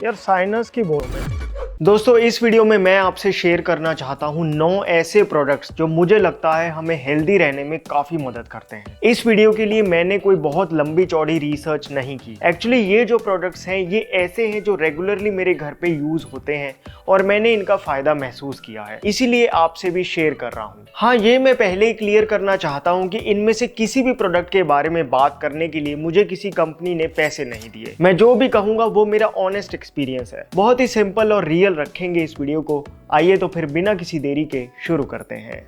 यार साइनस की बोल में। दोस्तों इस वीडियो में मैं आपसे शेयर करना चाहता हूँ 9 ऐसे प्रोडक्ट्स जो मुझे लगता है हमें हेल्दी रहने में काफी मदद करते हैं। इस वीडियो के लिए मैंने कोई बहुत लंबी चौड़ी रिसर्च नहीं की। एक्चुअली ये जो प्रोडक्ट्स हैं ये ऐसे हैं जो रेगुलरली मेरे घर पे यूज होते हैं और मैंने इनका फायदा महसूस किया है, इसीलिए आपसे भी शेयर कर रहा हूँ। हाँ, ये मैं पहले ही क्लियर करना चाहता हूँ कि इनमें से किसी भी प्रोडक्ट के बारे में बात करने के लिए मुझे किसी कंपनी ने पैसे नहीं दिए। मैं जो भी कहूंगा वो मेरा ऑनेस्ट एक्सपीरियंस है। बहुत ही सिंपल और रियल रखेंगे इस वीडियो को। आइए तो फिर बिना किसी देरी के शुरू करते हैं।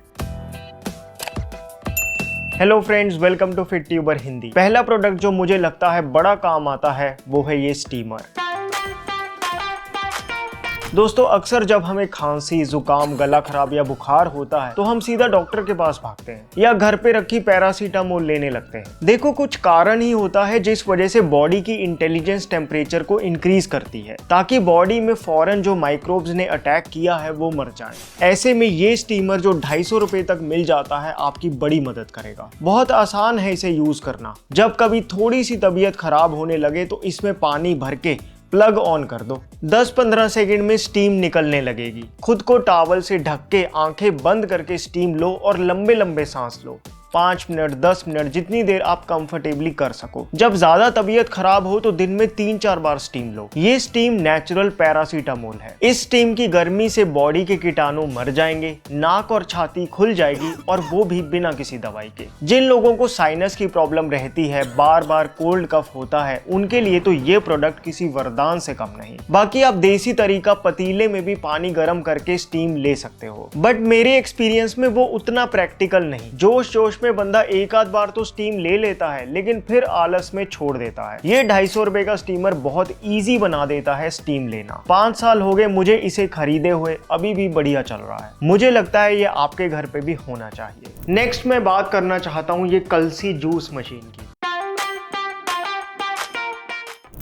Hello friends, welcome to Fit Tuber Hindi. पहला प्रोडक्ट जो मुझे लगता है बड़ा काम आता है वो है ये स्टीमर। दोस्तों अक्सर जब हमें खांसी, जुकाम, गला खराब या बुखार होता है तो हम सीधा डॉक्टर के पास भागते हैं या घर पे रखी पैरासीटामोल लेने लगते हैं। देखो कुछ कारण ही होता है जिस वजह से बॉडी की इंटेलिजेंस टेम्परेचर को इंक्रीज करती है ताकि बॉडी में फौरन जो माइक्रोब्स ने अटैक किया है वो मर जाए। ऐसे में ये स्टीमर जो 250 रुपए तक मिल जाता है आपकी बड़ी मदद करेगा। बहुत आसान है इसे यूज करना। जब कभी थोड़ी सी तबीयत खराब होने लगे तो इसमें पानी भर के प्लग ऑन कर दो। 10-15 सेकंड में स्टीम निकलने लगेगी। खुद को टॉवल से ढक के आंखें बंद करके स्टीम लो और लंबे लंबे सांस लो। 5 मिनट, 10 मिनट, जितनी देर आप कंफर्टेबली कर सको। जब ज्यादा तबीयत खराब हो तो दिन में 3-4 बार स्टीम लो। ये स्टीम नेचुरल पैरासीटामोल है। इस स्टीम की गर्मी से बॉडी के कीटाणु मर जाएंगे, नाक और छाती खुल जाएगी और वो भी बिना किसी दवाई के। जिन लोगों को साइनस की प्रॉब्लम रहती है, बार बार कोल्ड कफ होता है, उनके लिए तो ये प्रोडक्ट किसी वरदान से कम नहीं। बाकी आप देसी तरीका पतीले में भी पानी गर्म करके स्टीम ले सकते हो, बट मेरे एक्सपीरियंस में वो उतना प्रैक्टिकल नहीं। जोश जोश में बंदा एक आध बार तो स्टीम ले लेता है लेकिन फिर आलस में छोड़ देता है। ये 250 रुपए का स्टीमर बहुत इजी बना देता है स्टीम लेना। 5 साल हो गए मुझे इसे खरीदे हुए, अभी भी बढ़िया चल रहा है। मुझे लगता है ये आपके घर पे भी होना चाहिए। नेक्स्ट मैं बात करना चाहता हूँ ये कलसी जूस मशीन की।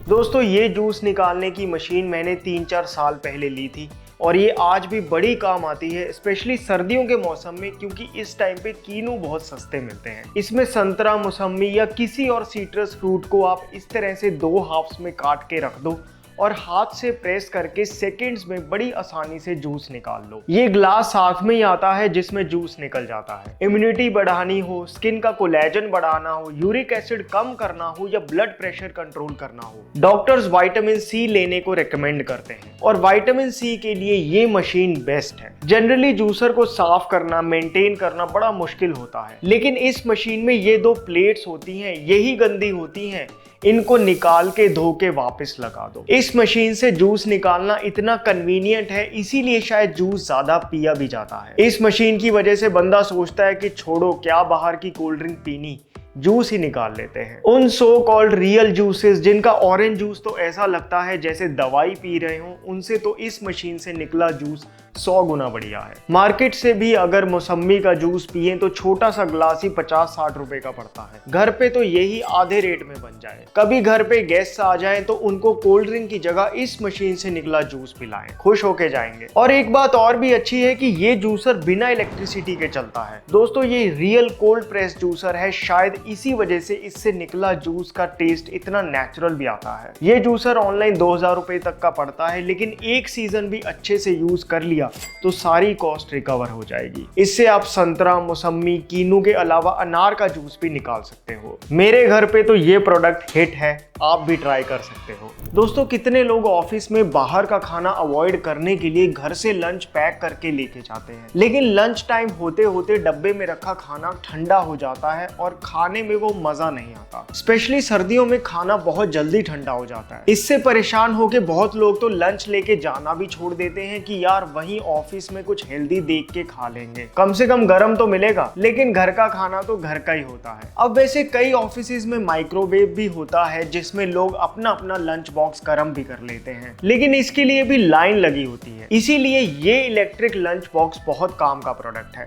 दोस्तों ये जूस निकालने की मशीन मैंने 3-4 साल पहले ली थी और ये आज भी बड़ी काम आती है, स्पेशली सर्दियों के मौसम में, क्योंकि इस टाइम पे कीनू बहुत सस्ते मिलते हैं। इसमें संतरा, मौसम्मी या किसी और सीट्रस फ्रूट को आप इस तरह से 2 हाफ्स में काट के रख दो और हाथ से प्रेस करके सेकंड्स में बड़ी आसानी से जूस निकाल लो। ये ग्लास साथ में ही आता है जिसमें जूस निकल जाता है। इम्यूनिटी बढ़ानी हो, स्किन का कोलेजन बढ़ाना हो, यूरिक एसिड कम करना हो या ब्लड प्रेशर कंट्रोल करना हो, डॉक्टर्स विटामिन सी लेने को रेकमेंड करते हैं और विटामिन सी के लिए ये मशीन बेस्ट है। जनरली जूसर को साफ करना, मेंटेन करना बड़ा मुश्किल होता है, लेकिन इस मशीन में ये 2 प्लेट्स होती हैं, यही गंदी होती हैं, इनको निकाल के धो के वापस लगा दो। इस मशीन से जूस निकालना इतना कन्वीनियंट है, इसीलिए शायद जूस ज्यादा पिया भी जाता है। इस मशीन की वजह से बंदा सोचता है कि छोड़ो क्या बाहर की कोल्ड ड्रिंक पीनी, जूस ही निकाल लेते हैं। उन सो कॉल्ड रियल जूसेस जिनका ऑरेंज जूस तो ऐसा लगता है जैसे दवाई पी रहे हो, उनसे तो इस मशीन से निकला जूस 100 गुना बढ़िया है। मार्केट से भी अगर मौसम्मी का जूस पिए तो छोटा सा ग्लास ही 50-60 रुपए का पड़ता है। घर पे तो यही आधे रेट में बन जाए। कभी घर पे गेस्ट आ जाए तो उनको कोल्ड ड्रिंक की जगह इस मशीन से निकला जूस पिलाएं, खुश होके जाएंगे। और एक बात और भी अच्छी है कि ये जूसर बिना इलेक्ट्रिसिटी के चलता है। दोस्तों ये रियल कोल्ड प्रेस जूसर है, शायद इसी वजह से इससे निकला जूस का टेस्ट इतना नेचुरल भी आता है। ये जूसर ऑनलाइन 2000 रुपए तक का पड़ता है, लेकिन एक सीजन भी अच्छे से यूज कर लिया तो सारी कॉस्ट रिकवर हो जाएगी। इससे आप संतरा, मौसम्मी, कीनू के अलावा अनार का जूस भी निकाल सकते हो। मेरे घर पे तो ये प्रोडक्ट हिट है, आप भी ट्राई कर सकते हो। दोस्तों कितने लोग ऑफिस में बाहर का खाना अवॉइड करने के लिए घर से लंच पैक करके लेके जाते हैं, लेकिन लंच टाइम होते होते डब्बे में रखा खाना ठंडा हो जाता है और खाने में वो मजा नहीं आता। स्पेशली सर्दियों में खाना बहुत जल्दी ठंडा हो जाता है। इससे परेशान होके बहुत लोग तो लंच लेके जाना भी छोड़ देते हैं कि यार वहीं ऑफिस में कुछ हेल्दी देख के खा लेंगे, कम से कम गर्म तो मिलेगा। लेकिन घर का खाना तो घर का ही होता है। अब वैसे कई ऑफिसेज में माइक्रोवेव भी होता है जिसमें लोग अपना अपना लंच बॉक्स गर्म भी कर लेते हैं, लेकिन इसके लिए भी लाइन लगी होती है। इसीलिए ये इलेक्ट्रिक लंच बॉक्स बहुत काम का प्रोडक्ट है।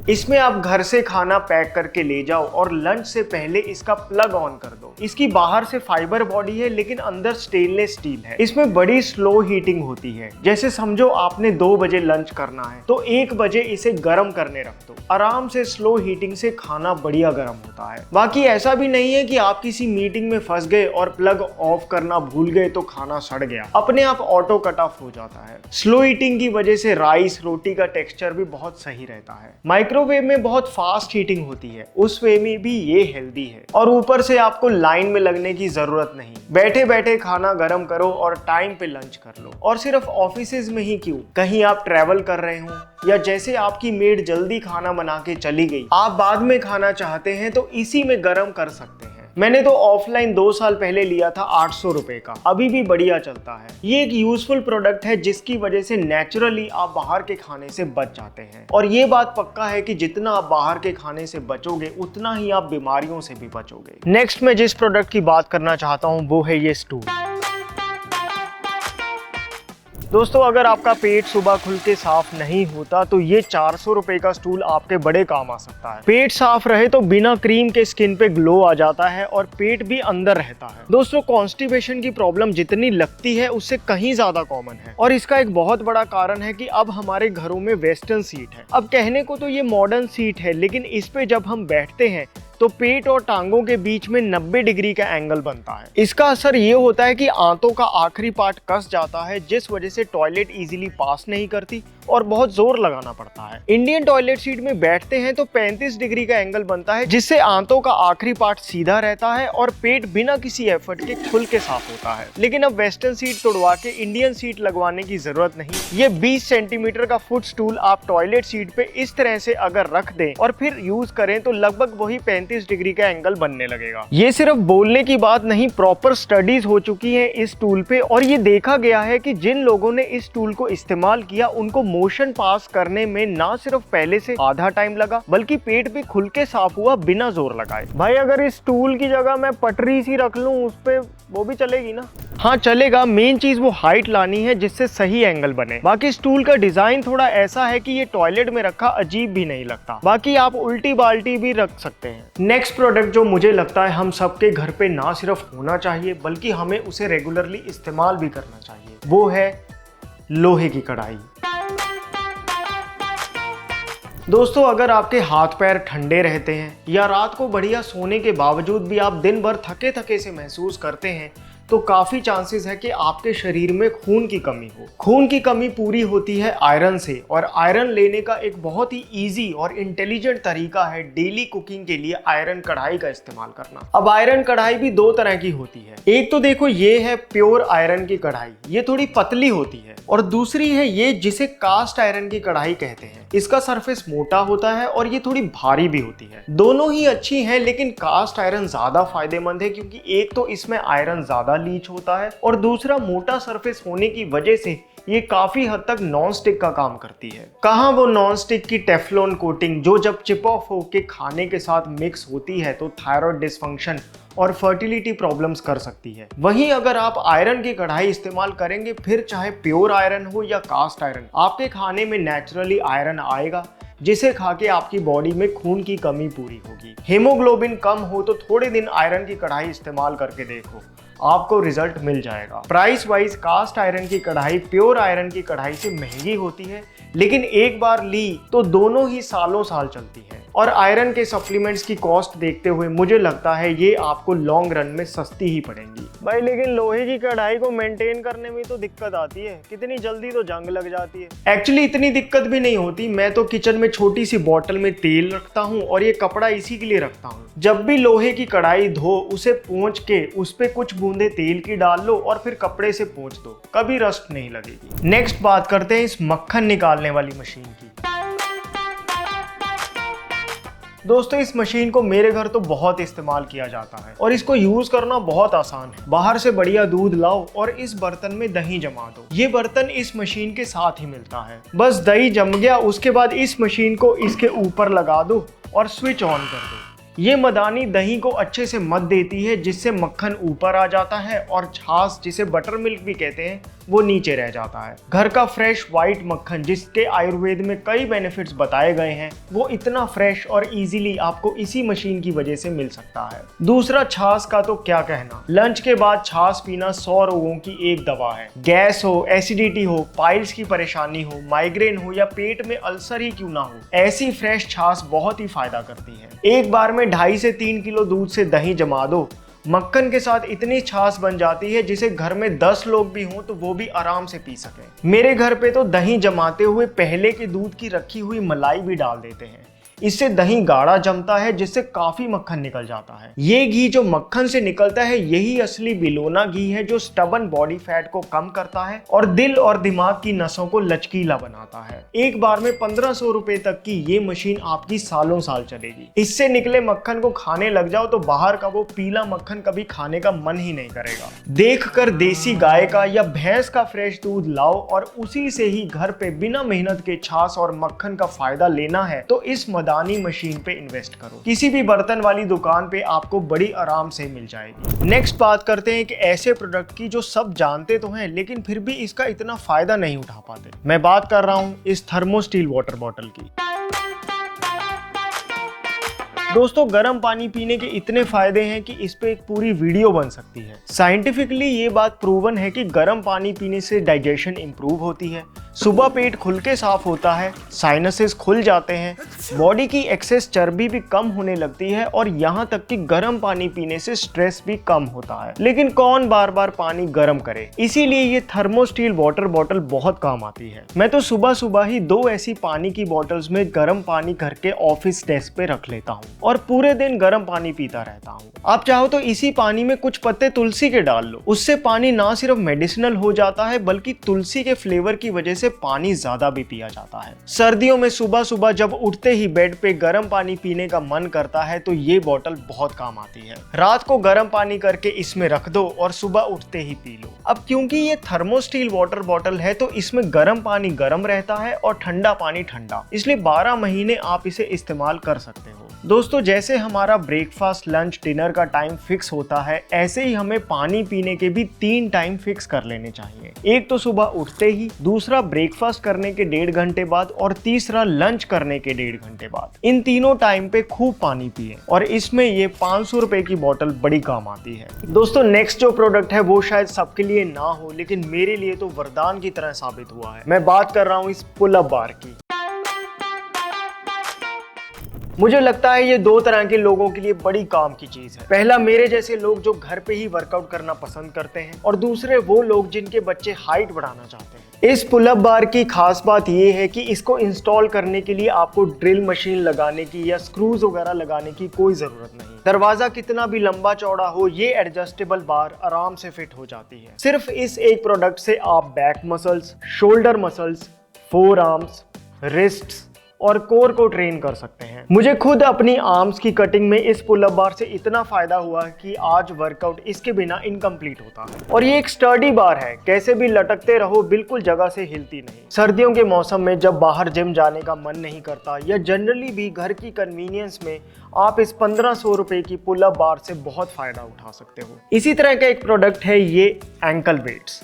इसमें आप घर से खाना पैक करके ले जाओ और लंच से पहले इसका प्लग ऑन कर दो। इसकी बाहर से फाइबर बॉडी है लेकिन अंदर स्टेनलेस स्टील है। इसमें बड़ी स्लो हीटिंग होती है। जैसे समझो आपने 2 बजे लंच करना है तो 1 बजे इसे गर्म करने रख दो। आराम से स्लो हीटिंग से खाना बढ़िया गर्म होता है। बाकी ऐसा भी नहीं है कि आप किसी मीटिंग में फंस गए और प्लग ऑफ करना भूल गए तो खाना सड़ गया, अपने आप ऑटो कट ऑफ हो जाता है। स्लो हीटिंग की वजह से राइस रोटी का टेक्सचर भी बहुत सही रहता है। माइक्रोवेव में बहुत फास्ट हीटिंग होती है, उस वे में भी ये हेल्दी है। और ऊपर से आपको लाइन में लगने की जरूरत नहीं, बैठे बैठे खाना गर्म करो और टाइम पे लंच कर लो। और सिर्फ ऑफिसेज में ही क्यों, कहीं आप ट्रैवल कर रहे हो या जैसे आपकी मेड जल्दी खाना बना के चली गई, आप बाद में खाना चाहते हैं तो इसी में गर्म कर सकते हैं। मैंने तो ऑफलाइन 2 साल पहले लिया था 800 रुपए का, अभी भी बढ़िया चलता है। ये एक यूजफुल प्रोडक्ट है जिसकी वजह से नेचुरली आप बाहर के खाने से बच जाते हैं। और ये बात पक्का है कि जितना आप बाहर के खाने से बचोगे उतना ही आप बीमारियों से भी बचोगे। नेक्स्ट मैं जिस प्रोडक्ट की बात करना चाहता हूँ वो है ये स्टूल। दोस्तों अगर आपका पेट सुबह खुल के साफ नहीं होता तो ये 400 रुपए का स्टूल आपके बड़े काम आ सकता है। पेट साफ रहे तो बिना क्रीम के स्किन पे ग्लो आ जाता है और पेट भी अंदर रहता है। दोस्तों कॉन्स्टिपेशन की प्रॉब्लम जितनी लगती है उससे कहीं ज्यादा कॉमन है और इसका एक बहुत बड़ा कारण है कि अब हमारे घरों में वेस्टर्न सीट है। अब कहने को तो ये मॉडर्न सीट है लेकिन इस पे जब हम बैठते हैं तो पेट और टांगों के बीच में 90 डिग्री का एंगल बनता है। इसका असर ये होता है कि आंतों का आखिरी पार्ट कस जाता है जिस वजह से टॉयलेट इजीली पास नहीं करती और बहुत जोर लगाना पड़ता है। इंडियन टॉयलेट सीट में बैठते हैं तो 35 डिग्री का एंगल बनता है जिससे आंतों का आखिरी पार्ट सीधा रहता है और पेट बिना किसी एफर्ट के खुल के साफ होता है। लेकिन अब वेस्टर्न सीट तोड़वा के इंडियन सीट लगवाने की जरूरत नहीं। ये 20 सेंटीमीटर का फुट स्टूल आप टॉयलेट सीट पे इस तरह से अगर रख दें और फिर यूज करें तो लगभग वही 35 डिग्री का एंगल बनने लगेगा। ये सिर्फ बोलने की बात नहीं, प्रॉपर स्टडीज हो चुकी है इस टूल पे और ये देखा गया है कि जिन लोगों ने इस टूल को इस्तेमाल किया उनको मोशन पास करने में ना सिर्फ पहले से आधा टाइम लगा बल्कि पेट भी खुल के साफ हुआ बिना जोर लगाए। भाई अगर इस टूल की जगह मैं पटरी सी रख लूं उस पे, वो भी चलेगी ना? हाँ चलेगा, मेन चीज वो हाइट लानी है जिससे सही एंगल बने। बाकी इस टूल का डिजाइन थोड़ा ऐसा है कि ये टॉयलेट में रखा अजीब भी नहीं लगता। बाकी आप उल्टी बाल्टी भी रख सकते हैं। नेक्स्ट प्रोडक्ट जो मुझे लगता है हम सबके घर पे ना सिर्फ होना चाहिए बल्कि हमें उसे रेगुलरली इस्तेमाल भी करना चाहिए, वो है लोहे की कढ़ाई। दोस्तों अगर आपके हाथ पैर ठंडे रहते हैं या रात को बढ़िया सोने के बावजूद भी आप दिन भर थके थके से महसूस करते हैं तो काफी चांसेस है कि आपके शरीर में खून की कमी हो। खून की कमी पूरी होती है आयरन से और आयरन लेने का एक बहुत ही इजी और इंटेलिजेंट तरीका है डेली कुकिंग के लिए आयरन कढ़ाई का इस्तेमाल करना। अब आयरन कढ़ाई भी 2 तरह की होती है। एक तो देखो ये है प्योर आयरन की कढ़ाई, ये थोड़ी पतली होती है, और दूसरी है ये जिसे कास्ट आयरन की कढ़ाई कहते हैं। इसका सरफेस मोटा होता है और ये थोड़ी भारी भी होती है। दोनों ही अच्छी हैं लेकिन कास्ट आयरन ज्यादा फायदेमंद है क्योंकि एक तो इसमें आयरन ज्यादा लीच होता है और दूसरा मोटा सरफेस होने की वजह से ये काफी हद तक नॉन स्टिक का काम करती है। कहाँ वो नॉन स्टिक की टेफ्लॉन कोटिंग जो जब चिप ऑफ होके खाने के साथ मिक्स होती है तो थायराइड डिसफंक्शन और फर्टिलिटी प्रॉब्लम्स कर सकती है। वहीं अगर आप आयरन की कढ़ाई इस्तेमाल करेंगे फिर चाहे प्योर आयरन हो या कास्ट आयरन, आपके खाने में नेचुरली आयरन आएगा जिसे खा के आपकी बॉडी में खून की कमी पूरी होगी। हेमोग्लोबिन कम हो तो थोड़े दिन आयरन की कढ़ाई इस्तेमाल करके देखो, आपको रिजल्ट मिल जाएगा। प्राइस वाइज कास्ट आयरन की कढ़ाई प्योर आयरन की कढ़ाई से महंगी होती है लेकिन एक बार ली तो दोनों ही सालों साल चलती है। और आयरन के सप्लीमेंट्स की कॉस्ट देखते हुए मुझे लगता है ये आपको लॉन्ग रन में सस्ती ही पड़ेंगी। भाई लेकिन लोहे की कढ़ाई को मेंटेन करने में तो दिक्कत आती है, कितनी जल्दी तो जंग लग जाती है। एक्चुअली इतनी दिक्कत भी नहीं होती, मैं तो किचन में छोटी सी बॉटल में तेल रखता हूँ और ये कपड़ा इसी के लिए रखता हूँ। जब भी लोहे की कढ़ाई धो उसे पोंछ के उस पे कुछ बूंदे तेल की डाल लो और फिर कपड़े से पोंछ दो, कभी रस्ट नहीं लगेगी। नेक्स्ट बात करते हैं इस मक्खन निकालने वाली मशीन की। दोस्तों इस मशीन को मेरे घर तो बहुत इस्तेमाल किया जाता है और इसको यूज करना बहुत आसान है। बाहर से बढ़िया दूध लाओ और इस बर्तन में दही जमा दो। ये बर्तन इस मशीन के साथ ही मिलता है। बस दही जम गया, उसके बाद इस मशीन को इसके ऊपर लगा दो और स्विच ऑन कर दो। ये मदानी दही को अच्छे से मत देती है जिससे मक्खन ऊपर आ जाता है और छाछ जिसे बटर मिल्क भी कहते हैं वो नीचे रह जाता है। घर का फ्रेश व्हाइट मक्खन जिसके आयुर्वेद में कई बेनिफिट्स बताए गए हैं, वो इतना फ्रेश और इजीली आपको इसी मशीन की वजह से मिल सकता है। दूसरा, छाछ का तो क्या कहना। लंच के बाद छाछ पीना 100 रोगों की एक दवा है। गैस हो, एसिडिटी हो, पाइल्स की परेशानी हो, माइग्रेन हो या पेट में अल्सर ही क्यों ना हो, ऐसी फ्रेश छाछ बहुत ही फायदा करती है। एक बार में 2.5 से 3 किलो दूध से दही जमा दो, मक्खन के साथ इतनी छाछ बन जाती है जिसे घर में 10 लोग भी हों तो वो भी आराम से पी सकें। मेरे घर पे तो दही जमाते हुए पहले के दूध की रखी हुई मलाई भी डाल देते हैं। इससे दही गाढ़ा जमता है जिससे काफी मक्खन निकल जाता है। ये घी जो मक्खन से निकलता है यही असली बिलोना घी है जो स्टबन बॉडी फैट को कम करता है और दिल और दिमाग की नसों को लचकीला बनाता है। एक बार में 1500 रुपए तक की ये मशीन आपकी सालों साल चलेगी। इससे निकले मक्खन को खाने लग जाओ तो बाहर का वो पीला मक्खन कभी खाने का मन ही नहीं करेगा। देखकर देसी गाय का या भैंस का फ्रेश दूध लाओ और उसी से ही घर पे बिना मेहनत के छाछ और मक्खन का फायदा लेना है तो इस दानी मशीन पे इन्वेस्ट करो। किसी भी बर्तन वाली दुकान पे आपको बड़ी आराम से मिल जाएगी। नेक्स्ट बात करते हैं एक ऐसे प्रोडक्ट की जो सब जानते तो हैं लेकिन फिर भी इसका इतना फायदा नहीं उठा पाते। मैं बात कर रहा हूं इस थर्मोस्टील वाटर बॉटल की। दोस्तों, गर्म पानी पीने के इतने फायदे हैं कि इस पे एक पूरी वीडियो बन सकती है। साइंटिफिकली ये बात प्रूवन है कि गर्म पानी पीने से डाइजेशन इंप्रूव होती है, सुबह पेट खुल के साफ होता है, साइनसेस खुल जाते हैं, बॉडी की एक्सेस चर्बी भी कम होने लगती है और यहाँ तक कि गर्म पानी पीने से स्ट्रेस भी कम होता है। लेकिन कौन बार बार पानी गर्म करे, इसीलिए ये थर्मोस्टील वाटर बॉटल बहुत काम आती है। मैं तो सुबह सुबह ही 2 ऐसी पानी की बॉटल्स में गर्म पानी भर के ऑफिस डेस्क पे रख लेता हूँ और पूरे दिन गर्म पानी पीता रहता हूँ। आप चाहो तो इसी पानी में कुछ पत्ते तुलसी के डाल लो, उससे पानी ना सिर्फ मेडिसिनल हो जाता है बल्कि तुलसी के फ्लेवर की वजह से पानी ज्यादा भी पिया जाता है। सर्दियों में सुबह सुबह जब उठते ही बेड पे गर्म पानी पीने का मन करता है तो ये बोतल बहुत काम आती है। रात को गर्म पानी करके इसमें रख दो और सुबह उठते ही पी लो। अब क्योंकि ये थर्मोस्टील वाटर बॉटल है तो इसमें गर्म पानी गर्म रहता है और ठंडा पानी ठंडा, इसलिए 12 महीने आप इसे इस्तेमाल कर सकते हो। दोस्तों, जैसे हमारा ब्रेकफास्ट, लंच, डिनर का टाइम फिक्स होता है, ऐसे ही हमें पानी पीने के भी 3 टाइम फिक्स कर लेने चाहिए। एक तो सुबह उठते ही, दूसरा ब्रेकफास्ट करने के 1.5 घंटे बाद और तीसरा लंच करने के 1.5 घंटे बाद। इन तीनों टाइम पे खूब पानी पिए और इसमें ये 500 रुपए की बोतल बड़ी काम आती है। दोस्तों, नेक्स्ट जो प्रोडक्ट है वो शायद सबके लिए ना हो लेकिन मेरे लिए तो वरदान की तरह साबित हुआ है। मैं बात कर रहा हूँ इस पुल अप बार की। मुझे लगता है ये 2 तरह के लोगों के लिए बड़ी काम की चीज है। पहला, मेरे जैसे लोग जो घर पे ही वर्कआउट करना पसंद करते हैं और दूसरे वो लोग जिनके बच्चे हाइट बढ़ाना चाहते हैं। इस पुल अप बार की खास बात ये है कि इसको इंस्टॉल करने के लिए आपको ड्रिल मशीन लगाने की या स्क्रूज वगैरह लगाने की कोई जरूरत नहीं। दरवाजा कितना भी लंबा चौड़ा हो, ये एडजस्टेबल बार आराम से फिट हो जाती है। सिर्फ इस एक प्रोडक्ट से आप back muscles, shoulder muscles, forearms, wrists और कोर को ट्रेन कर सकते हैं। मुझे खुद अपनी आर्म्स की कटिंग में इस पुल अप बार से इतना फायदा हुआ कि आज वर्कआउट इसके बिना इनकम्प्लीट होता है। और ये एक स्टर्डी बार है, कैसे भी लटकते रहो, बिल्कुल जगह से हिलती नहीं। सर्दियों के मौसम में जब बाहर जिम जाने का मन नहीं करता या जनरली भी घर की कन्वीनियंस में आप इस 1500 रुपए की पुल अप बार से बहुत फायदा उठा सकते हो। इसी तरह का एक प्रोडक्ट है ये एंकल वेट्स।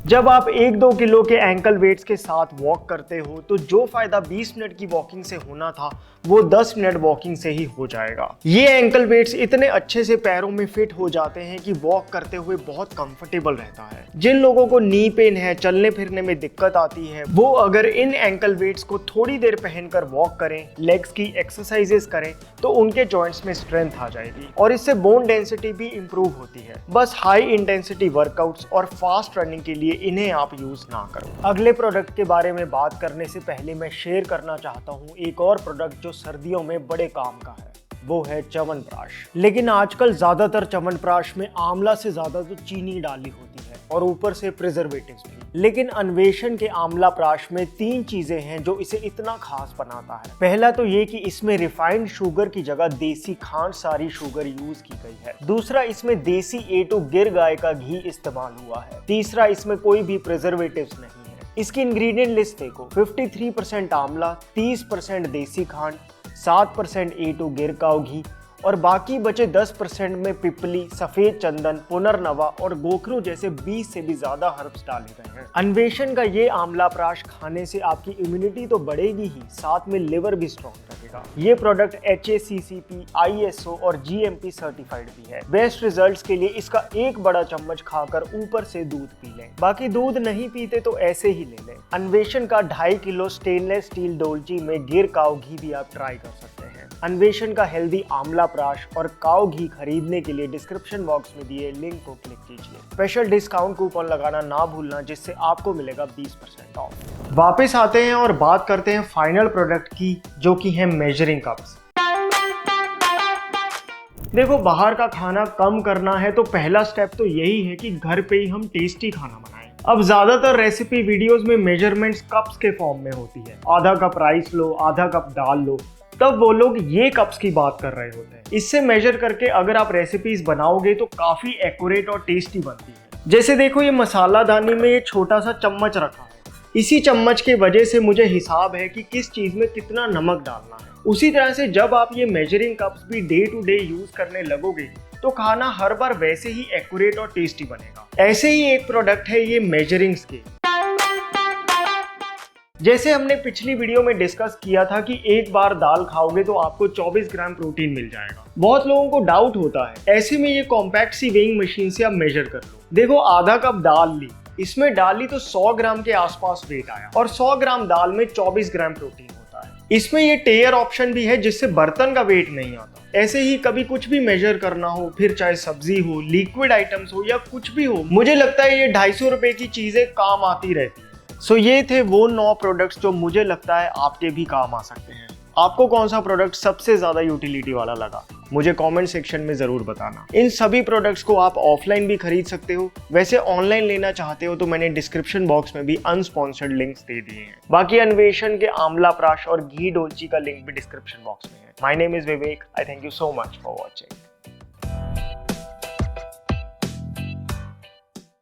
जब आप 1-2 किलो के एंकल वेट्स के साथ वॉक करते हो तो जो फायदा 20 मिनट की वॉकिंग से होना था वो 10 मिनट वॉकिंग से ही हो जाएगा। ये एंकल वेट्स इतने अच्छे से पैरों में फिट हो जाते हैं कि वॉक करते हुए बहुत कंफर्टेबल रहता है। जिन लोगों को नी पेन है, चलने फिरने में दिक्कत आती है, वो अगर इन एंकल वेट्स को थोड़ी देर पहनकर वॉक करें, लेग्स की एक्सरसाइजेस करें तो उनके जॉइंट्स में स्ट्रेंथ आ जाएगी और इससे बोन डेंसिटी भी इंप्रूव होती है। बस हाई इंटेंसिटी वर्कआउट्स और फास्ट रनिंग के लिए इन्हें आप यूज ना करो। अगले प्रोडक्ट के बारे में बात करने से पहले मैं शेयर करना चाहता हूँ एक और प्रोडक्ट जो सर्दियों में बड़े काम का है, वो है च्यवनप्राश। लेकिन आजकल ज्यादातर च्यवनप्राश में आंवला से ज्यादा तो चीनी डाली होती है और ऊपर से प्रिजर्वेटिव्स भी। लेकिन अन्वेषण के आंवला प्राश में 3 चीजें हैं जो इसे इतना खास बनाता है। पहला तो ये कि इसमें रिफाइंड शुगर की जगह देसी खांड सारी शुगर यूज की गई है। दूसरा, इसमें देसी A2 गिर गाय का घी इस्तेमाल हुआ है। तीसरा, इसमें कोई भी प्रिजर्वेटिव्स नहीं है। इसकी इंग्रेडिएंट लिस्ट देखो, 53% आंवला, 30% देसी खांड, 7% A2 गिर काऊ घी और बाकी बचे 10% में पिपली, सफेद चंदन, पुनर्नवा और गोखरू जैसे 20 से भी ज्यादा हर्ब्स डाले गए हैं। अन्वेषण का ये आंवला प्राश खाने से आपकी इम्यूनिटी तो बढ़ेगी ही, साथ में लिवर भी स्ट्रॉन्ग रहेगा। ये प्रोडक्ट HACCP, ISO और GMP सर्टिफाइड भी है। बेस्ट रिजल्ट्स के लिए इसका एक बड़ा चम्मच खाकर ऊपर से दूध पी लें, बाकी दूध नहीं पीते तो ऐसे ही ले लें। अन्वेषण का 2.5 किलो स्टेनलेस स्टील डोलची में गिर काऊ घी भी आप ट्राई कर सकते हैं। अन्वेषण का हेल्दी आंवला प्राश और काऊ घी खरीदने के लिए डिस्क्रिप्शन बॉक्स में दिए लिंक को क्लिक कीजिए। स्पेशल डिस्काउंट कूपन लगाना ना भूलना, जिससे आपको मिलेगा 20% ऑफ। वापस आते हैं और बात करते हैं फाइनल प्रोडक्ट की, जो कि है मेजरिंग कप्स। देखो, बाहर का खाना कम करना है तो पहला स्टेप तो यही है कि घर पे ही हम टेस्टी खाना बनाएं। अब ज्यादातर रेसिपी वीडियोस में मेजरमेंट्स कप्स के फॉर्म में होती है। आधा कप राइस लो, आधा कप दाल लो, तब वो लोग ये कप्स की बात कर रहे होते हैं। इससे मेजर करके अगर आप रेसिपीज बनाओगे तो काफी एक्यूरेट और टेस्टी बनती है। जैसे देखो, ये मसाला दानी में ये छोटा सा चम्मच रखा है। इसी चम्मच की वजह से मुझे हिसाब है कि किस चीज में कितना नमक डालना है। उसी तरह से जब आप ये मेजरिंग कप्स भी डे टू डे यूज करने लगोगे तो खाना हर बार वैसे ही एक्यूरेट और टेस्टी बनेगा। ऐसे ही एक प्रोडक्ट है ये मेजरिंग स्केल। जैसे हमने पिछली वीडियो में डिस्कस किया था कि एक बार दाल खाओगे तो आपको 24 ग्राम प्रोटीन मिल जाएगा। बहुत लोगों को डाउट होता है, ऐसे में ये कॉम्पैक्ट सी वेइंग मशीन से आप मेजर कर लो। देखो, आधा कप दाल ली, इसमें डाली तो 100 ग्राम के आसपास वेट आया और 100 ग्राम दाल में 24 ग्राम प्रोटीन होता है। इसमें ये टेयर ऑप्शन भी है, जिससे बर्तन का वेट नहीं आता। ऐसे ही कभी कुछ भी मेजर करना हो, फिर चाहे सब्जी हो, लिक्विड आइटम्स हो या कुछ भी हो, मुझे लगता है ये 250 रुपए की चीजें काम आती रहती है। सो ये थे वो 9 प्रोडक्ट्स जो मुझे लगता है आपके भी काम आ सकते हैं। आपको कौन सा प्रोडक्ट सबसे ज्यादा यूटिलिटी वाला लगा, मुझे कमेंट सेक्शन में जरूर बताना। इन सभी प्रोडक्ट्स को आप ऑफलाइन भी खरीद सकते हो। वैसे ऑनलाइन लेना चाहते हो तो मैंने डिस्क्रिप्शन बॉक्स में भी अनस्पॉन्सर्ड लिंक्स दे दिए हैं। बाकी अन्वेषण के आंवला प्राश और घी डोलची का लिंक भी डिस्क्रिप्शन बॉक्स में है। My name is Vivek. I thank you so much for watching.